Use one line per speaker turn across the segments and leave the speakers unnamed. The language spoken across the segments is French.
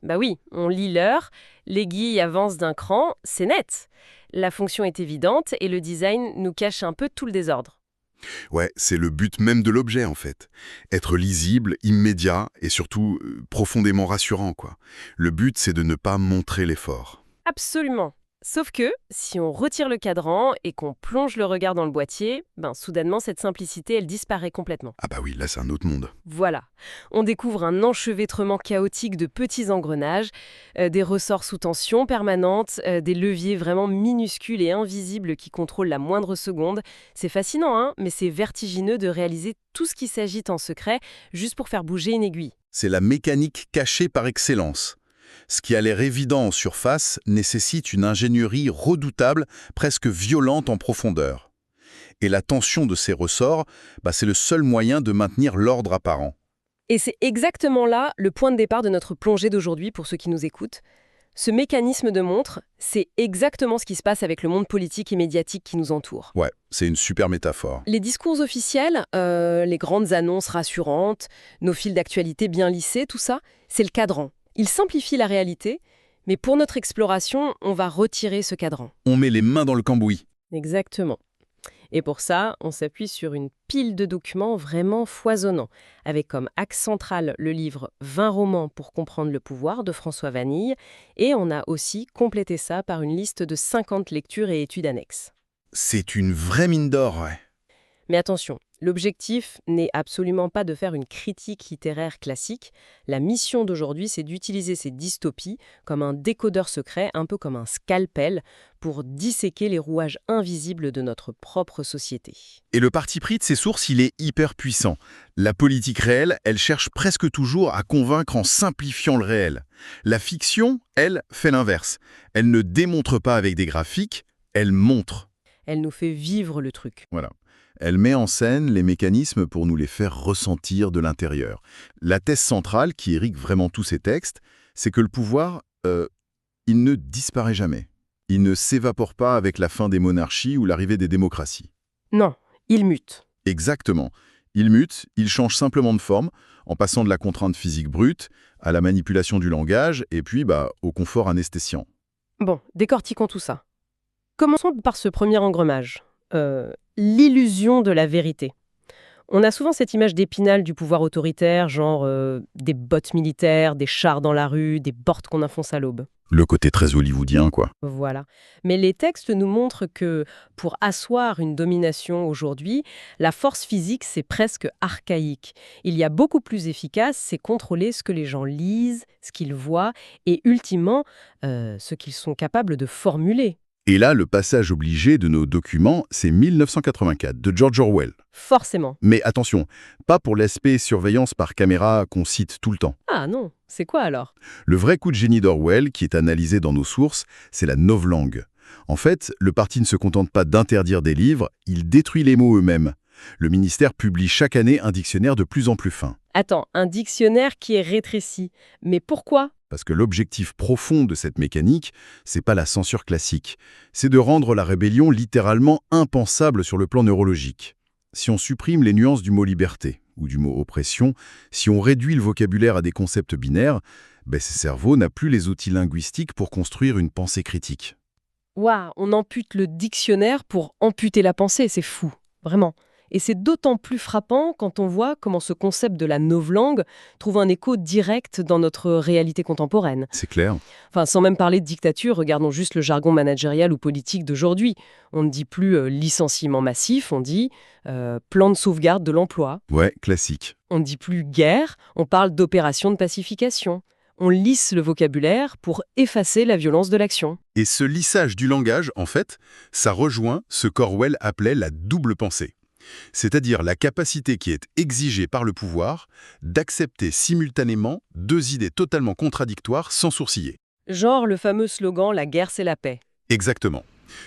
Bah oui, on lit l'heure, l'aiguille avance d'un cran, c'est net. La fonction est évidente et le design nous cache un peu tout le désordre.
Ouais, c'est le but même de l'objet en fait. Être lisible, immédiat et surtout profondément rassurant quoi. Le but c'est de ne pas montrer l'effort.
Absolument. Sauf que, si on retire le cadran et qu'on plonge le regard dans le boîtier, soudainement cette simplicité, elle disparaît complètement.
Ah bah oui, là c'est un autre monde.
Voilà. On découvre un enchevêtrement chaotique de petits engrenages, des ressorts sous tension permanente, des leviers vraiment minuscules et invisibles qui contrôlent la moindre seconde. C'est fascinant, hein, mais c'est vertigineux de réaliser tout ce qui s'agite en secret juste pour faire bouger une aiguille.
C'est la mécanique cachée par excellence. Ce qui a l'air évident en surface nécessite une ingénierie redoutable, presque violente en profondeur. Et la tension de ces ressorts, c'est le seul moyen de maintenir l'ordre apparent.
Et c'est exactement là le point de départ de notre plongée d'aujourd'hui pour ceux qui nous écoutent. Ce mécanisme de montre, c'est exactement ce qui se passe avec le monde politique et médiatique qui nous entoure.
Ouais, c'est une super métaphore.
Les discours officiels, les grandes annonces rassurantes, nos fils d'actualité bien lissés, tout ça, c'est le cadran. Il simplifie la réalité, mais pour notre exploration, on va retirer ce cadran.
On met les mains dans le cambouis.
Exactement. Et pour ça, on s'appuie sur une pile de documents vraiment foisonnants, avec comme axe central le livre 20 romans pour comprendre le pouvoir de François Vanille, et on a aussi complété ça par une liste de 50 lectures et études annexes.
C'est une vraie mine d'or, ouais.
Mais attention, l'objectif n'est absolument pas de faire une critique littéraire classique. La mission d'aujourd'hui, c'est d'utiliser ces dystopies comme un décodeur secret, un peu comme un scalpel, pour disséquer les rouages invisibles de notre propre société.
Et le parti pris de ces sources, il est hyper puissant. La politique réelle, elle cherche presque toujours à convaincre en simplifiant le réel. La fiction, elle, fait l'inverse. Elle ne démontre pas avec des graphiques, elle montre.
Elle nous fait vivre le truc.
Voilà. Elle met en scène les mécanismes pour nous les faire ressentir de l'intérieur. La thèse centrale, qui irrigue vraiment tous ces textes, c'est que le pouvoir, il ne disparaît jamais. Il ne s'évapore pas avec la fin des monarchies ou l'arrivée des démocraties.
Non, il mute.
Exactement. Il mute, il change simplement de forme, en passant de la contrainte physique brute à la manipulation du langage et puis au confort anesthésiant.
Bon, décortiquons tout ça. Commençons par ce premier engrenage. L'illusion de la vérité. On a souvent cette image d'Épinal du pouvoir autoritaire, genre des bottes militaires, des chars dans la rue, des portes qu'on enfonce à l'aube.
Le côté très hollywoodien, quoi.
Voilà. Mais les textes nous montrent que pour asseoir une domination aujourd'hui, la force physique, c'est presque archaïque. Il y a beaucoup plus efficace, c'est contrôler ce que les gens lisent, ce qu'ils voient et ultimement, ce qu'ils sont capables de formuler.
Et là, le passage obligé de nos documents, c'est 1984, de George Orwell.
Forcément.
Mais attention, pas pour l'aspect surveillance par caméra qu'on cite tout le temps.
Ah non, c'est quoi alors?
Le vrai coup de génie d'Orwell, qui est analysé dans nos sources, c'est la novlangue. En fait, le parti ne se contente pas d'interdire des livres, il détruit les mots eux-mêmes. Le ministère publie chaque année un dictionnaire de plus en plus fin.
Attends, un dictionnaire qui est rétréci. Mais pourquoi?
Parce que l'objectif profond de cette mécanique, c'est pas la censure classique. C'est de rendre la rébellion littéralement impensable sur le plan neurologique. Si on supprime les nuances du mot liberté ou du mot oppression, si on réduit le vocabulaire à des concepts binaires, ces cerveaux n'ont plus les outils linguistiques pour construire une pensée critique.
Waouh, on ampute le dictionnaire pour amputer la pensée, c'est fou, vraiment. Et c'est d'autant plus frappant quand on voit comment ce concept de la novlangue trouve un écho direct dans notre réalité contemporaine.
C'est clair.
Enfin, sans même parler de dictature, regardons juste le jargon managérial ou politique d'aujourd'hui. On ne dit plus licenciement massif, on dit plan de sauvegarde de l'emploi.
Ouais, classique.
On ne dit plus guerre, on parle d'opération de pacification. On lisse le vocabulaire pour effacer la violence de l'action.
Et ce lissage du langage, en fait, ça rejoint ce qu'Orwell appelait la double pensée. C'est-à-dire la capacité qui est exigée par le pouvoir d'accepter simultanément deux idées totalement contradictoires sans sourciller.
Genre le fameux slogan « La guerre, c'est la paix ».
Exactement.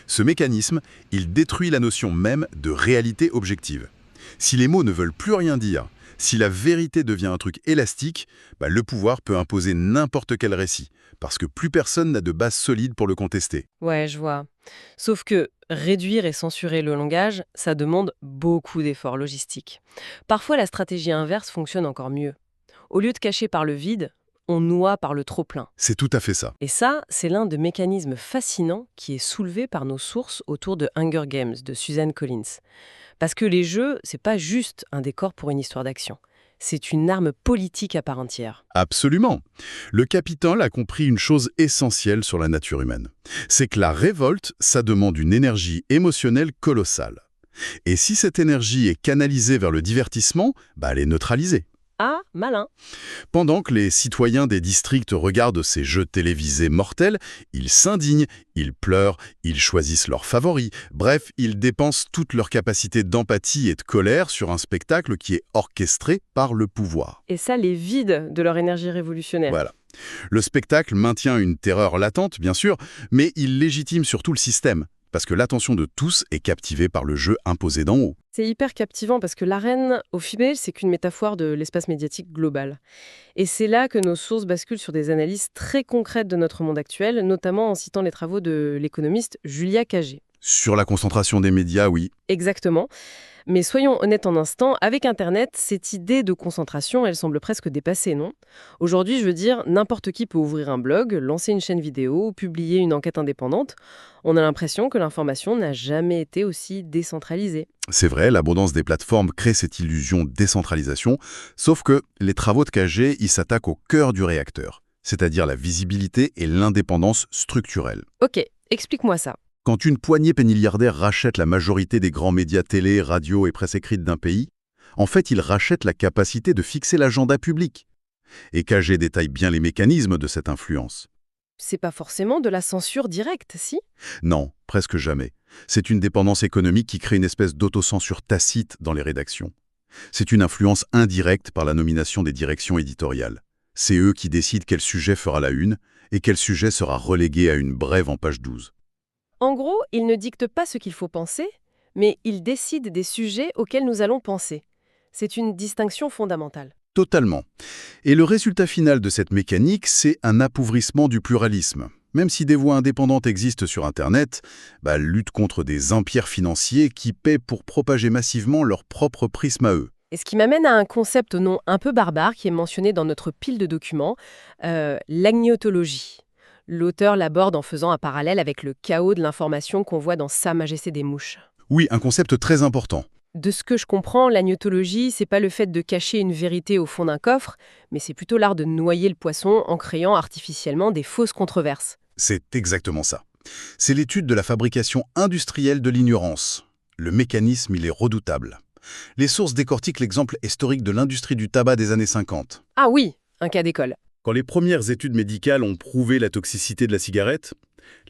Ce mécanisme, il détruit la notion même de réalité objective. Si les mots ne veulent plus rien dire, si la vérité devient un truc élastique, le pouvoir peut imposer n'importe quel récit, parce que plus personne n'a de base solide pour le contester.
Ouais, je vois. Sauf que réduire et censurer le langage, ça demande beaucoup d'efforts logistiques. Parfois, la stratégie inverse fonctionne encore mieux. Au lieu de cacher par le vide, on noie par le trop-plein.
C'est tout à fait ça.
Et ça, c'est l'un des mécanismes fascinants qui est soulevé par nos sources autour de Hunger Games de Suzanne Collins. Parce que les jeux, c'est pas juste un décor pour une histoire d'action. C'est une arme politique à part entière.
Absolument. Le Capitole a compris une chose essentielle sur la nature humaine. C'est que la révolte, ça demande une énergie émotionnelle colossale. Et si cette énergie est canalisée vers le divertissement, elle est neutralisée.
Ah, malin.
Pendant que les citoyens des districts regardent ces jeux télévisés mortels, ils s'indignent, ils pleurent, ils choisissent leurs favoris. Bref, ils dépensent toute leur capacité d'empathie et de colère sur un spectacle qui est orchestré par le pouvoir.
Et ça les vide de leur énergie révolutionnaire.
Voilà. Le spectacle maintient une terreur latente, bien sûr, mais il légitime surtout le système, parce que l'attention de tous est captivée par le jeu imposé d'en haut.
C'est hyper captivant parce que l'arène, au final, c'est qu'une métaphore de l'espace médiatique global. Et c'est là que nos sources basculent sur des analyses très concrètes de notre monde actuel, notamment en citant les travaux de l'économiste Julia Cagé.
Sur la concentration des médias, oui.
Exactement. Mais soyons honnêtes un instant, avec Internet, cette idée de concentration, elle semble presque dépassée, non? Aujourd'hui, je veux dire, n'importe qui peut ouvrir un blog, lancer une chaîne vidéo, publier une enquête indépendante. On a l'impression que l'information n'a jamais été aussi décentralisée.
C'est vrai, l'abondance des plateformes crée cette illusion de décentralisation, sauf que les travaux de Cagé, ils s'attaquent au cœur du réacteur, c'est-à-dire la visibilité et l'indépendance structurelle.
Ok, explique-moi ça.
Quand une poignée péniliardaire rachète la majorité des grands médias télé, radio et presse écrite d'un pays, en fait, il rachète la capacité de fixer l'agenda public. Et Cagé détaille bien les mécanismes de cette influence.
C'est pas forcément de la censure directe, si?
Non, presque jamais. C'est une dépendance économique qui crée une espèce d'autocensure tacite dans les rédactions. C'est une influence indirecte par la nomination des directions éditoriales. C'est eux qui décident quel sujet fera la une et quel sujet sera relégué à une brève en page 12.
En gros, ils ne dictent pas ce qu'il faut penser, mais ils décident des sujets auxquels nous allons penser. C'est une distinction fondamentale.
Totalement. Et le résultat final de cette mécanique, c'est un appauvrissement du pluralisme. Même si des voix indépendantes existent sur Internet, elle lutte contre des empires financiers qui paient pour propager massivement leur propre prisme à eux.
Et ce qui m'amène à un concept au nom un peu barbare qui est mentionné dans notre pile de documents, l'agnotologie. L'auteur l'aborde en faisant un parallèle avec le chaos de l'information qu'on voit dans Sa Majesté des Mouches.
Oui, un concept très important.
De ce que je comprends, l'agnotologie, c'est pas le fait de cacher une vérité au fond d'un coffre, mais c'est plutôt l'art de noyer le poisson en créant artificiellement des fausses controverses.
C'est exactement ça. C'est l'étude de la fabrication industrielle de l'ignorance. Le mécanisme, il est redoutable. Les sources décortiquent l'exemple historique de l'industrie du tabac des années 50.
Ah oui, un cas d'école.
Quand les premières études médicales ont prouvé la toxicité de la cigarette,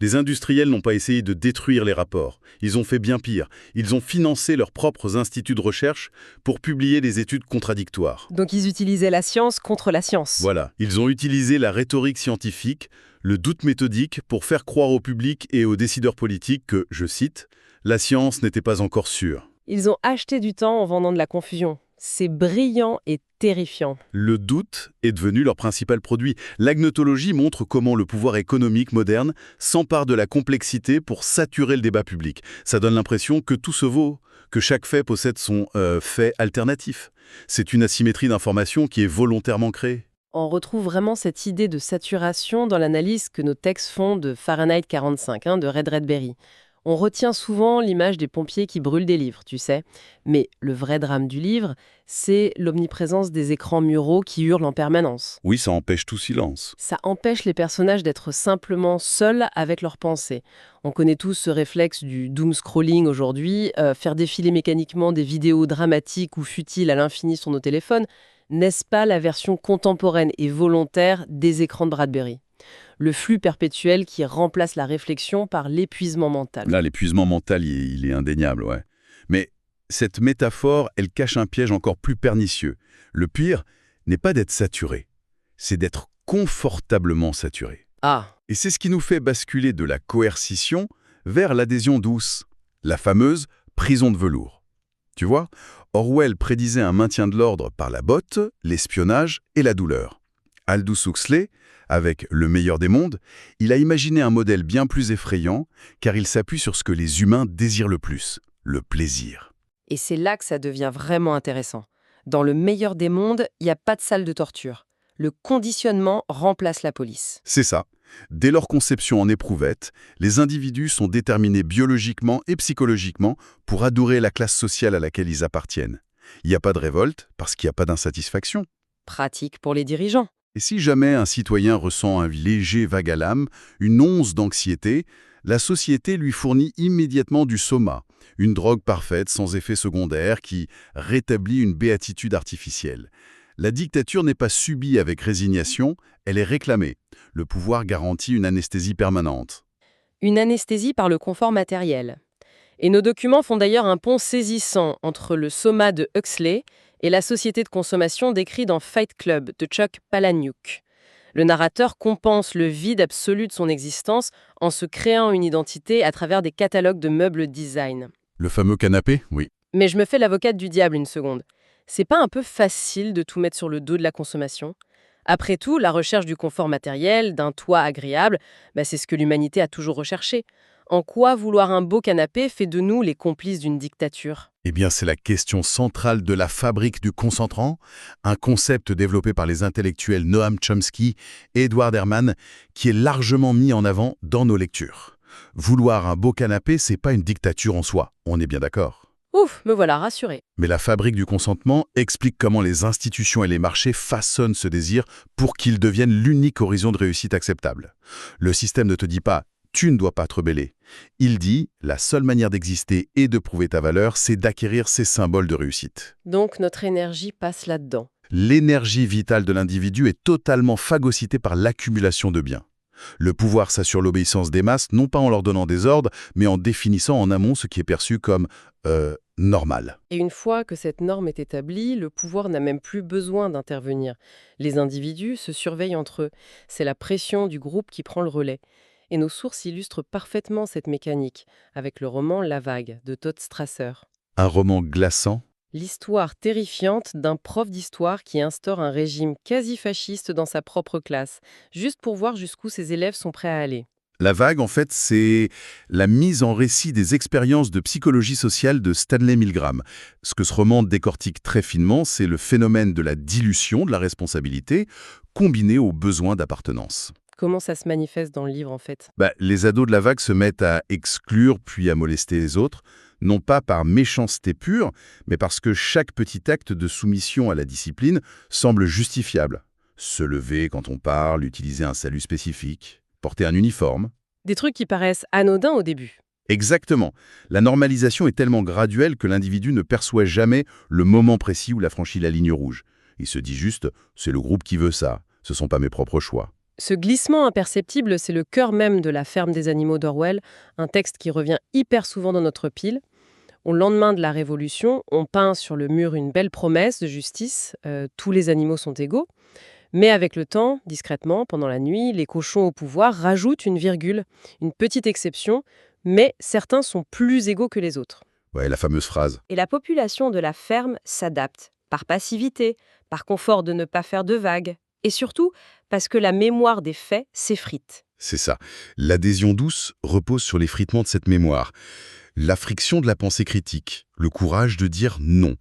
les industriels n'ont pas essayé de détruire les rapports. Ils ont fait bien pire. Ils ont financé leurs propres instituts de recherche pour publier des études contradictoires.
Donc ils utilisaient la science contre la science.
Voilà, ils ont utilisé la rhétorique scientifique, le doute méthodique pour faire croire au public et aux décideurs politiques que, je cite, « la science n'était pas encore sûre ».
Ils ont acheté du temps en vendant de la confusion. C'est brillant et terrifiant.
Le doute est devenu leur principal produit. L'agnotologie montre comment le pouvoir économique moderne s'empare de la complexité pour saturer le débat public. Ça donne l'impression que tout se vaut, que chaque fait possède son fait alternatif. C'est une asymétrie d'information qui est volontairement créée.
On retrouve vraiment cette idée de saturation dans l'analyse que nos textes font de Fahrenheit 45, de Red Bradbury. On retient souvent l'image des pompiers qui brûlent des livres, tu sais. Mais le vrai drame du livre, c'est l'omniprésence des écrans muraux qui hurlent en permanence.
Oui, ça empêche tout silence.
Ça empêche les personnages d'être simplement seuls avec leurs pensées. On connaît tous ce réflexe du doom scrolling aujourd'hui, faire défiler mécaniquement des vidéos dramatiques ou futiles à l'infini sur nos téléphones. N'est-ce pas la version contemporaine et volontaire des écrans de Bradbury ? Le flux perpétuel qui remplace la réflexion par l'épuisement mental.
Là, l'épuisement mental, il est indéniable, ouais. Mais cette métaphore, elle cache un piège encore plus pernicieux. Le pire n'est pas d'être saturé, c'est d'être confortablement saturé.
Ah,
Et c'est ce qui nous fait basculer de la coercition vers l'adhésion douce, la fameuse prison de velours. Tu vois, Orwell prédisait un maintien de l'ordre par la botte, l'espionnage et la douleur. Aldous Huxley, avec Le meilleur des mondes, il a imaginé un modèle bien plus effrayant car il s'appuie sur ce que les humains désirent le plus, le plaisir.
et c'est là que ça devient vraiment intéressant. Dans le meilleur des mondes, il n'y a pas de salle de torture. Le conditionnement remplace la police.
C'est ça. Dès leur conception en éprouvette, les individus sont déterminés biologiquement et psychologiquement pour adorer la classe sociale à laquelle ils appartiennent. Il n'y a pas de révolte parce qu'il n'y a pas d'insatisfaction.
Pratique pour les dirigeants.
Et si jamais un citoyen ressent un léger vague à l'âme, une once d'anxiété, la société lui fournit immédiatement du soma, une drogue parfaite sans effet secondaire qui rétablit une béatitude artificielle. La dictature n'est pas subie avec résignation, elle est réclamée. Le pouvoir garantit une anesthésie permanente.
Une anesthésie par le confort matériel. Et nos documents font d'ailleurs un pont saisissant entre le soma de Huxley et la société de consommation décrite dans Fight Club de Chuck Palahniuk. Le narrateur compense le vide absolu de son existence en se créant une identité à travers des catalogues de meubles design.
Le fameux canapé, oui.
Mais je me fais l'avocate du diable une seconde. C'est pas un peu facile de tout mettre sur le dos de la consommation ? Après tout, la recherche du confort matériel, d'un toit agréable, c'est ce que l'humanité a toujours recherché. En quoi vouloir un beau canapé fait de nous les complices d'une dictature ?
Eh bien, c'est la question centrale de la fabrique du concentrant, un concept développé par les intellectuels Noam Chomsky et Edward Herman, qui est largement mis en avant dans nos lectures. Vouloir un beau canapé, c'est pas une dictature en soi, on est bien d'accord.
Ouf, me voilà rassurée.
Mais la fabrique du consentement explique comment les institutions et les marchés façonnent ce désir pour qu'il devienne l'unique horizon de réussite acceptable. Le système ne te dit pas « tu ne dois pas te rebeller ». Il dit « la seule manière d'exister et de prouver ta valeur, c'est d'acquérir ces symboles de réussite ».
Donc notre énergie passe là-dedans.
L'énergie vitale de l'individu est totalement phagocytée par l'accumulation de biens. Le pouvoir s'assure l'obéissance des masses, non pas en leur donnant des ordres, mais en définissant en amont ce qui est perçu comme normal.
Et une fois que cette norme est établie, le pouvoir n'a même plus besoin d'intervenir. Les individus se surveillent entre eux. C'est la pression du groupe qui prend le relais. Et nos sources illustrent parfaitement cette mécanique, avec le roman La Vague de Todd Strasser.
Un roman glaçant.
L'histoire terrifiante d'un prof d'histoire qui instaure un régime quasi-fasciste dans sa propre classe, juste pour voir jusqu'où ses élèves sont prêts à aller.
La Vague, en fait, c'est la mise en récit des expériences de psychologie sociale de Stanley Milgram. Ce que ce roman décortique très finement, c'est le phénomène de la dilution de la responsabilité combiné aux besoins d'appartenance.
Comment ça se manifeste dans le livre, en fait ?
Les ados de la Vague se mettent à exclure puis à molester les autres, non pas par méchanceté pure, mais parce que chaque petit acte de soumission à la discipline semble justifiable. Se lever quand on parle, utiliser un salut spécifique, porter un uniforme.
Des trucs qui paraissent anodins au début.
Exactement. La normalisation est tellement graduelle que l'individu ne perçoit jamais le moment précis où il a franchi la ligne rouge. Il se dit juste « c'est le groupe qui veut ça, ce ne sont pas mes propres choix ».
Ce glissement imperceptible, c'est le cœur même de La ferme des animaux d'Orwell, un texte qui revient hyper souvent dans notre pile. Au lendemain de la Révolution, on peint sur le mur une belle promesse de justice, tous les animaux sont égaux. Mais avec le temps, discrètement, pendant la nuit, les cochons au pouvoir rajoutent une virgule, une petite exception, mais certains sont plus égaux que les autres.
Ouais, la fameuse phrase.
Et la population de la ferme s'adapte, par passivité, par confort de ne pas faire de vagues, et surtout parce que la mémoire des faits s'effrite.
C'est ça. L'adhésion douce repose sur l'effritement de cette mémoire. La friction de la pensée critique, le courage de dire non,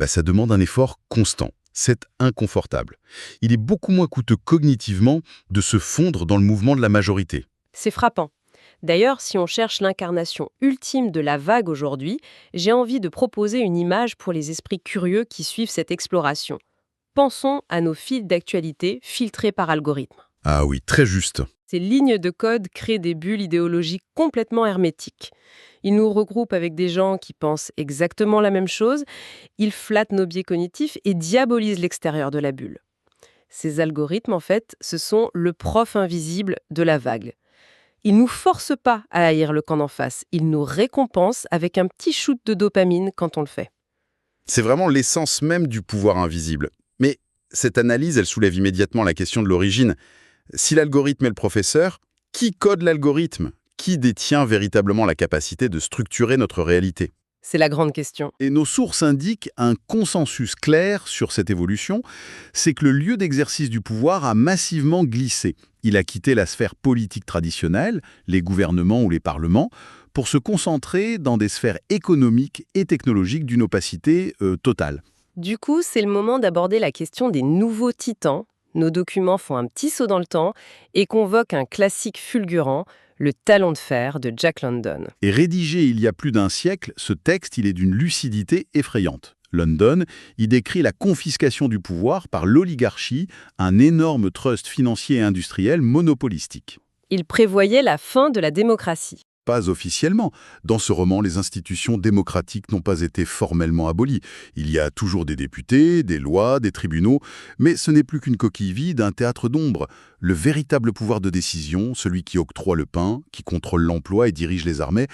ça demande un effort constant. C'est inconfortable. Il est beaucoup moins coûteux cognitivement de se fondre dans le mouvement de la majorité.
C'est frappant. D'ailleurs, si on cherche l'incarnation ultime de la vague aujourd'hui, j'ai envie de proposer une image pour les esprits curieux qui suivent cette exploration. Pensons à nos fils d'actualité filtrés par algorithme.
Ah oui, très juste.
Ces lignes de code créent des bulles idéologiques complètement hermétiques. Ils nous regroupent avec des gens qui pensent exactement la même chose, ils flattent nos biais cognitifs et diabolisent l'extérieur de la bulle. Ces algorithmes, en fait, ce sont le prof invisible de la vague. Ils ne nous forcent pas à haïr le camp d'en face, ils nous récompensent avec un petit shoot de dopamine quand on le fait.
C'est vraiment l'essence même du pouvoir invisible. Mais cette analyse, elle soulève immédiatement la question de l'origine. Si l'algorithme est le professeur, qui code l'algorithme ? Qui détient véritablement la capacité de structurer notre réalité ?
C'est la grande question.
Et nos sources indiquent un consensus clair sur cette évolution, c'est que le lieu d'exercice du pouvoir a massivement glissé. Il a quitté la sphère politique traditionnelle, les gouvernements ou les parlements, pour se concentrer dans des sphères économiques et technologiques d'une opacité totale.
Du coup, c'est le moment d'aborder la question des nouveaux titans, Nos documents font un petit saut dans le temps et convoquent un classique fulgurant, Le Talon de fer de Jack London.
Et rédigé il y a plus d'un siècle, ce texte il est d'une lucidité effrayante. London y décrit la confiscation du pouvoir par l'oligarchie, un énorme trust financier et industriel monopolistique.
Il prévoyait la fin de la démocratie.
Pas officiellement. Dans ce roman, les institutions démocratiques n'ont pas été formellement abolies. Il y a toujours des députés, des lois, des tribunaux, mais ce n'est plus qu'une coquille vide, un théâtre d'ombre. Le véritable pouvoir de décision, celui qui octroie le pain, qui contrôle l'emploi et dirige les armées,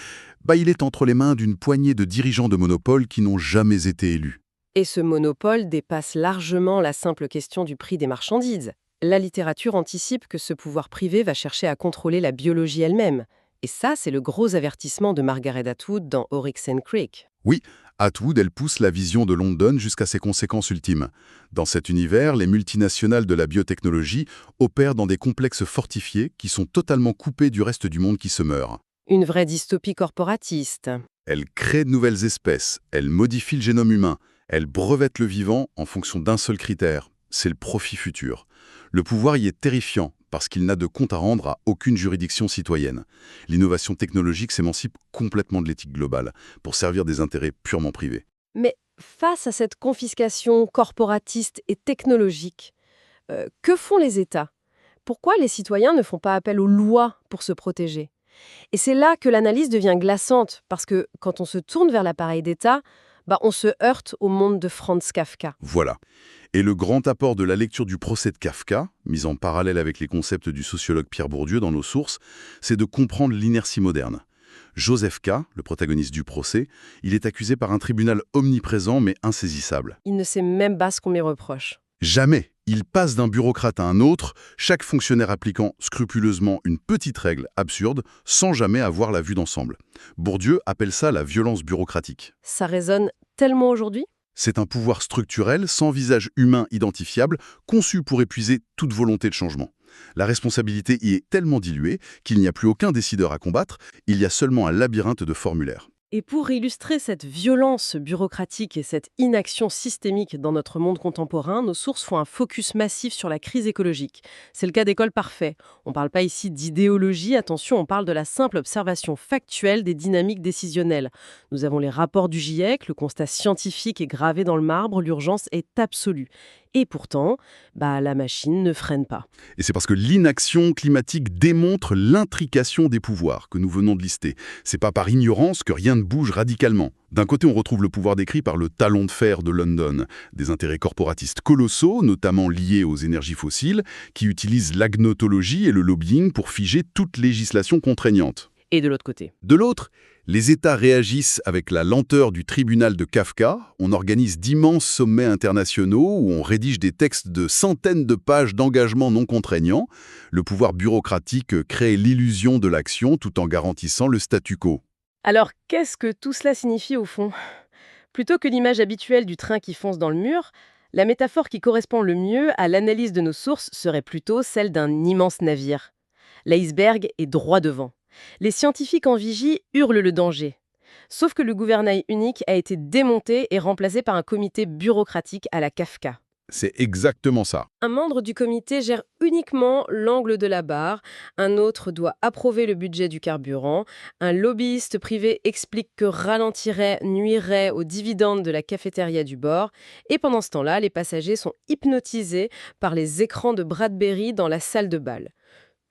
il est entre les mains d'une poignée de dirigeants de monopole qui n'ont jamais été élus.
Et ce monopole dépasse largement la simple question du prix des marchandises. La littérature anticipe que ce pouvoir privé va chercher à contrôler la biologie elle-même. Et ça, c'est le gros avertissement de Margaret Atwood dans Oryx and Creek.
Oui, Atwood, elle pousse la vision de London jusqu'à ses conséquences ultimes. Dans cet univers, les multinationales de la biotechnologie opèrent dans des complexes fortifiés qui sont totalement coupés du reste du monde qui se meurt.
Une vraie dystopie corporatiste.
Elles créent de nouvelles espèces, elles modifient le génome humain, elles brevettent le vivant en fonction d'un seul critère, c'est le profit futur. Le pouvoir y est terrifiant parce qu'il n'a de compte à rendre à aucune juridiction citoyenne. L'innovation technologique s'émancipe complètement de l'éthique globale pour servir des intérêts purement privés.
Mais face à cette confiscation corporatiste et technologique, que font les États? Pourquoi les citoyens ne font pas appel aux lois pour se protéger? Et c'est là que l'analyse devient glaçante, parce que quand on se tourne vers l'appareil d'État, on se heurte au monde de Franz Kafka.
Voilà. Et le grand apport de la lecture du procès de Kafka, mis en parallèle avec les concepts du sociologue Pierre Bourdieu dans nos sources, c'est de comprendre l'inertie moderne. Joseph K., le protagoniste du procès, il est accusé par un tribunal omniprésent mais insaisissable.
Il ne sait même pas ce qu'on lui reproche.
Jamais. Il passe d'un bureaucrate à un autre, chaque fonctionnaire appliquant scrupuleusement une petite règle absurde, sans jamais avoir la vue d'ensemble. Bourdieu appelle ça la violence bureaucratique.
Ça résonne tellement aujourd'hui?
C'est un pouvoir structurel, sans visage humain identifiable, conçu pour épuiser toute volonté de changement. La responsabilité y est tellement diluée qu'il n'y a plus aucun décideur à combattre, il y a seulement un labyrinthe de formulaires.
Et pour illustrer cette violence bureaucratique et cette inaction systémique dans notre monde contemporain, nos sources font un focus massif sur la crise écologique. C'est le cas d'École Parfait. On ne parle pas ici d'idéologie, attention, on parle de la simple observation factuelle des dynamiques décisionnelles. Nous avons les rapports du GIEC, le constat scientifique est gravé dans le marbre, l'urgence est absolue. Et pourtant, la machine ne freine pas.
Et c'est parce que l'inaction climatique démontre l'intrication des pouvoirs que nous venons de lister. C'est pas par ignorance que rien ne bouge radicalement. D'un côté, on retrouve le pouvoir décrit par le talon de fer de London, des intérêts corporatistes colossaux, notamment liés aux énergies fossiles, qui utilisent l'agnotologie et le lobbying pour figer toute législation contraignante.
Et de l'autre côté?
De l'autre, les États réagissent avec la lenteur du tribunal de Kafka. On organise d'immenses sommets internationaux où on rédige des textes de centaines de pages d'engagements non contraignants. Le pouvoir bureaucratique crée l'illusion de l'action tout en garantissant le statu quo.
Alors, qu'est-ce que tout cela signifie au fond? Plutôt que l'image habituelle du train qui fonce dans le mur, la métaphore qui correspond le mieux à l'analyse de nos sources serait plutôt celle d'un immense navire. L'iceberg est droit devant. Les scientifiques en vigie hurlent le danger. Sauf que le gouvernail unique a été démonté et remplacé par un comité bureaucratique à la Kafka.
C'est exactement ça.
Un membre du comité gère uniquement l'angle de la barre, un autre doit approuver le budget du carburant, un lobbyiste privé explique que ralentirait, nuirait aux dividendes de la cafétéria du bord, et pendant ce temps-là, les passagers sont hypnotisés par les écrans de Bradbury dans la salle de bal.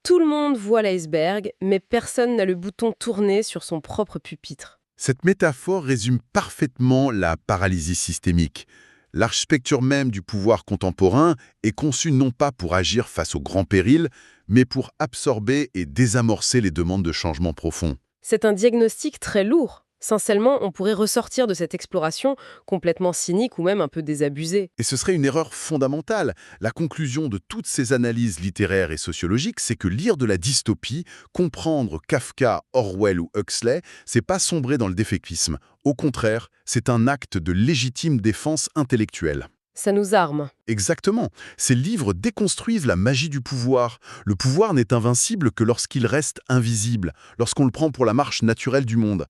Tout le monde voit l'iceberg, mais personne n'a le bouton tourné sur son propre pupitre.
Cette métaphore résume parfaitement la paralysie systémique. L'architecture même du pouvoir contemporain est conçue non pas pour agir face aux grands périls, mais pour absorber et désamorcer les demandes de changement profond.
C'est un diagnostic très lourd. Sincèrement, on pourrait ressortir de cette exploration complètement cynique ou même un peu désabusée.
Et ce serait une erreur fondamentale. La conclusion de toutes ces analyses littéraires et sociologiques, c'est que lire de la dystopie, comprendre Kafka, Orwell ou Huxley, c'est pas sombrer dans le défaitisme. Au contraire, c'est un acte de légitime défense intellectuelle.
Ça nous arme.
Exactement. Ces livres déconstruisent la magie du pouvoir. Le pouvoir n'est invincible que lorsqu'il reste invisible, lorsqu'on le prend pour la marche naturelle du monde.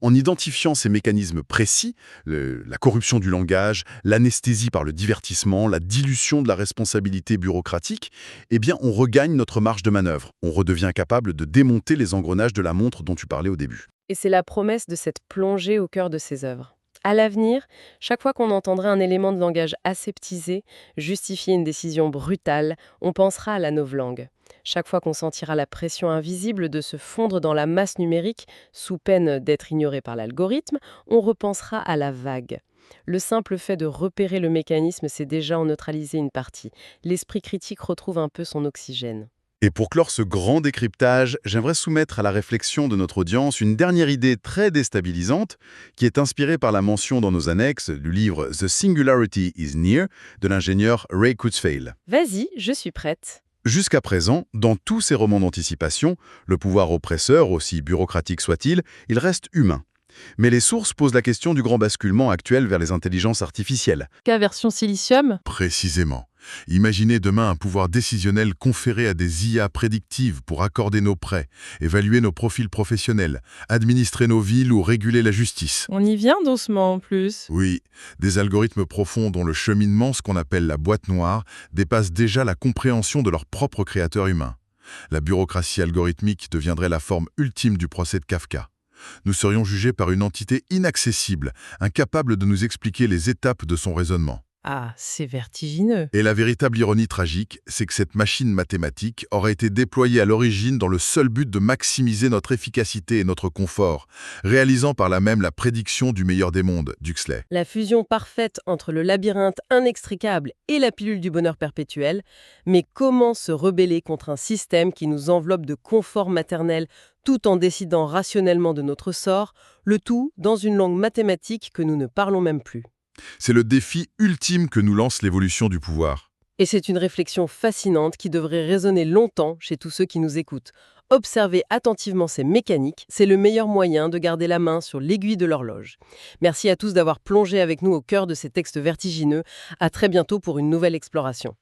En identifiant ces mécanismes précis, la corruption du langage, l'anesthésie par le divertissement, la dilution de la responsabilité bureaucratique, eh bien on regagne notre marge de manœuvre. On redevient capable de démonter les engrenages de la montre dont tu parlais au début.
Et c'est la promesse de cette plongée au cœur de ses œuvres. À l'avenir, chaque fois qu'on entendra un élément de langage aseptisé justifier une décision brutale, on pensera à la novlangue. Chaque fois qu'on sentira la pression invisible de se fondre dans la masse numérique, sous peine d'être ignoré par l'algorithme, on repensera à la vague. Le simple fait de repérer le mécanisme, c'est déjà en neutraliser une partie. L'esprit critique retrouve un peu son oxygène.
Et pour clore ce grand décryptage, j'aimerais soumettre à la réflexion de notre audience une dernière idée très déstabilisante qui est inspirée par la mention dans nos annexes du livre The Singularity is Near de l'ingénieur Ray Kurzweil.
Vas-y, je suis prête.
Jusqu'à présent, dans tous ces romans d'anticipation, le pouvoir oppresseur, aussi bureaucratique soit-il, il reste humain. Mais les sources posent la question du grand basculement actuel vers les intelligences artificielles.
K version silicium.
Précisément. Imaginez demain un pouvoir décisionnel conféré à des IA prédictives pour accorder nos prêts, évaluer nos profils professionnels, administrer nos villes ou réguler la justice.
On y vient doucement en plus.
Oui, des algorithmes profonds dont le cheminement, ce qu'on appelle la boîte noire, dépasse déjà la compréhension de leur propre créateur humain. La bureaucratie algorithmique deviendrait la forme ultime du procès de Kafka. Nous serions jugés par une entité inaccessible, incapable de nous expliquer les étapes de son raisonnement.
Ah, c'est vertigineux.
Et la véritable ironie tragique, c'est que cette machine mathématique aurait été déployée à l'origine dans le seul but de maximiser notre efficacité et notre confort, réalisant par là même la prédiction du meilleur des mondes, d'Huxley.
La fusion parfaite entre le labyrinthe inextricable et la pilule du bonheur perpétuel. Mais comment se rebeller contre un système qui nous enveloppe de confort maternel tout en décidant rationnellement de notre sort, le tout dans une langue mathématique que nous ne parlons même plus?
C'est le défi ultime que nous lance l'évolution du pouvoir.
Et c'est une réflexion fascinante qui devrait résonner longtemps chez tous ceux qui nous écoutent. Observer attentivement ces mécaniques, c'est le meilleur moyen de garder la main sur l'aiguille de l'horloge. Merci à tous d'avoir plongé avec nous au cœur de ces textes vertigineux. À très bientôt pour une nouvelle exploration.